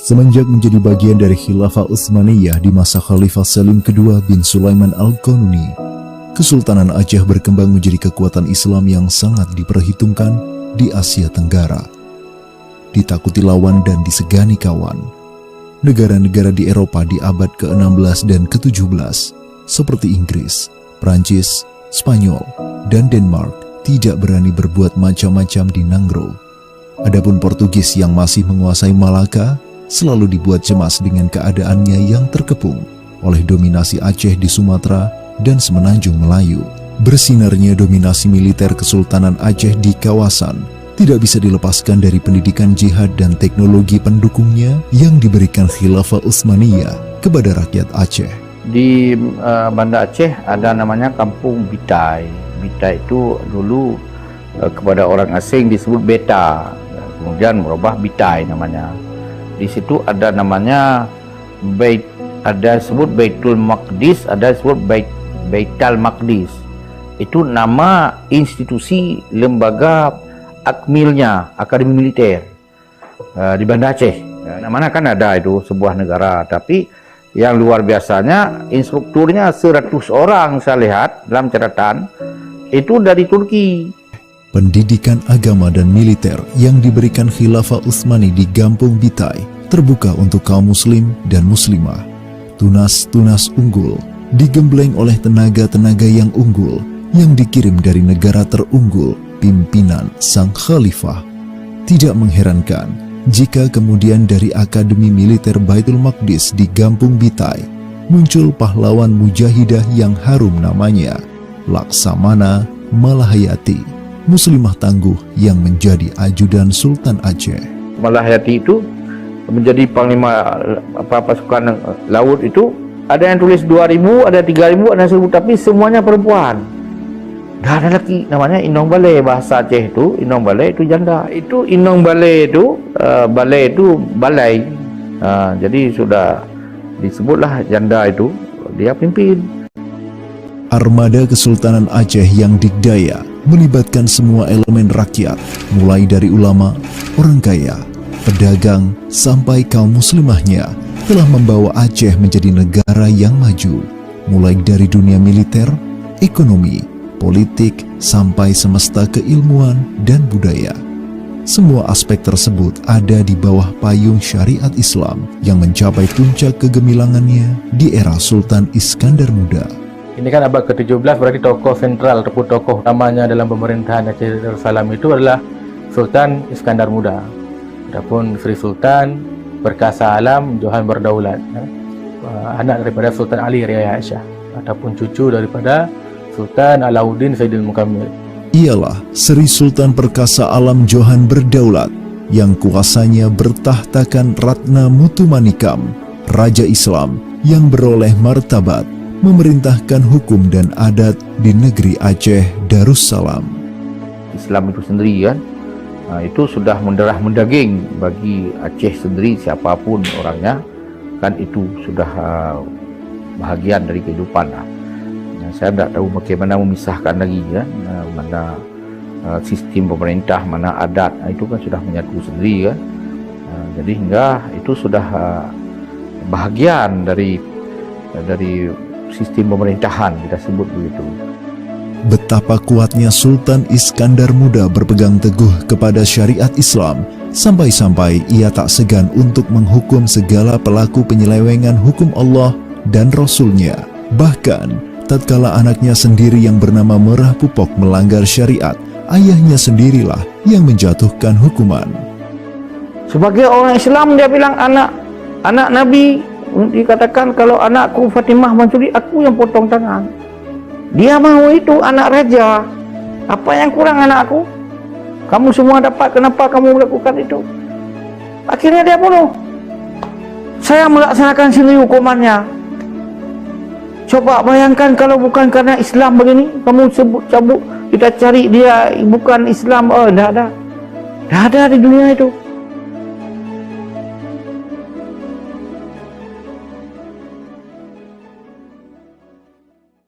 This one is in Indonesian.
Semenjak menjadi bagian dari Khilafah Utsmaniyah di masa Khalifah Salim II bin Sulaiman Al-Qanuni, Kesultanan Aceh berkembang menjadi kekuatan Islam yang sangat diperhitungkan di Asia Tenggara. Ditakuti lawan dan disegani kawan, negara-negara di Eropa di abad ke-16 dan ke-17 seperti Inggris, Prancis, Spanyol, dan Denmark tidak berani berbuat macam-macam di Nanggro. Adapun Portugis yang masih menguasai Malaka selalu dibuat cemas dengan keadaannya yang terkepung oleh dominasi Aceh di Sumatera dan Semenanjung Melayu. Bersinarnya dominasi militer Kesultanan Aceh di kawasan tidak bisa dilepaskan dari pendidikan jihad dan teknologi pendukungnya yang diberikan Khilafah Utsmaniyah kepada rakyat Aceh. Di Banda Aceh ada namanya Kampung Bitai. Bitai itu dulu kepada orang asing disebut Beta, kemudian merubah Bitai namanya. Di situ ada namanya ada sebut Baitul Maqdis, ada sebut Baital Maqdis. Itu nama institusi lembaga akmilnya, Akademi Militer di Banda Aceh. Mana kan ada itu sebuah negara, tapi yang luar biasanya instrukturnya 100 orang saya lihat dalam catatan itu dari Turki. Pendidikan agama dan militer yang diberikan Khilafah Utsmani di Kampung Bitai terbuka untuk kaum muslim dan muslimah. Tunas-tunas unggul digembleng oleh tenaga-tenaga yang unggul yang dikirim dari negara terunggul pimpinan sang khalifah. Tidak mengherankan jika kemudian dari Akademi Militer Baitul Maqdis di Kampung Bitai muncul pahlawan mujahidah yang harum namanya, Laksamana Malahayati, muslimah tangguh yang menjadi ajudan Sultan Aceh. Malahayati itu menjadi panglima pasukan laut itu, ada yang tulis 2.000, ada 3.000, ada 1.000, tapi semuanya perempuan. Dah ada lagi namanya Inong Balai, bahasa Aceh itu Inong Balai itu janda. Itu Inong Balai itu balai itu balai. Jadi sudah disebutlah janda itu dia pimpin. Armada Kesultanan Aceh yang dikdaya melibatkan semua elemen rakyat, mulai dari ulama, orang kaya, pedagang, sampai kaum muslimahnya, telah membawa Aceh menjadi negara yang maju, mulai dari dunia militer, ekonomi, politik, sampai semesta keilmuan dan budaya. Semua aspek tersebut ada di bawah payung syariat Islam yang mencapai puncak kegemilangannya di era Sultan Iskandar Muda. Ini kan abad ke-17, berarti tokoh sentral ataupun tokoh utamanya dalam pemerintahan Aceh Darussalam itu adalah Sultan Iskandar Muda. Adapun Sri Sultan Perkasa Alam Johan Berdaulat, anak daripada Sultan Ali Riayah Aisyah, ataupun cucu daripada Sultan Alauddin Saidil Mukammil. Ialah Sri Sultan Perkasa Alam Johan Berdaulat yang kuasanya bertahtakan Ratna Mutumanikam, Raja Islam yang beroleh martabat memerintahkan hukum dan adat di negeri Aceh Darussalam. Islam itu sendiri kan, itu sudah mendarah mendaging bagi Aceh sendiri, siapapun orangnya kan itu sudah bahagian dari kehidupan. Saya tidak tahu bagaimana memisahkan lagi ya, mana sistem pemerintah, mana adat, itu kan sudah menyatu sendiri kan. Jadi hingga itu sudah bahagian dari sistem pemerintahan, kita sebut begitu. Betapa kuatnya Sultan Iskandar Muda berpegang teguh kepada syariat Islam, sampai-sampai ia tak segan untuk menghukum segala pelaku penyelewengan hukum Allah dan Rasul-Nya. Bahkan, tatkala anaknya sendiri yang bernama Merah Pupok melanggar syariat, ayahnya sendirilah yang menjatuhkan hukuman. Sebagai orang Islam dia bilang anak Nabi, dikatakan kalau anakku Fatimah mencuri, aku yang potong tangan. Dia mau itu anak raja. Apa yang kurang anakku? Kamu semua dapat, kenapa kamu melakukan itu? Akhirnya dia bunuh. Saya melaksanakan sendiri hukumannya. Coba bayangkan kalau bukan karena Islam begini, kamu cabut, kita cari dia bukan Islam, dah ada di dunia itu.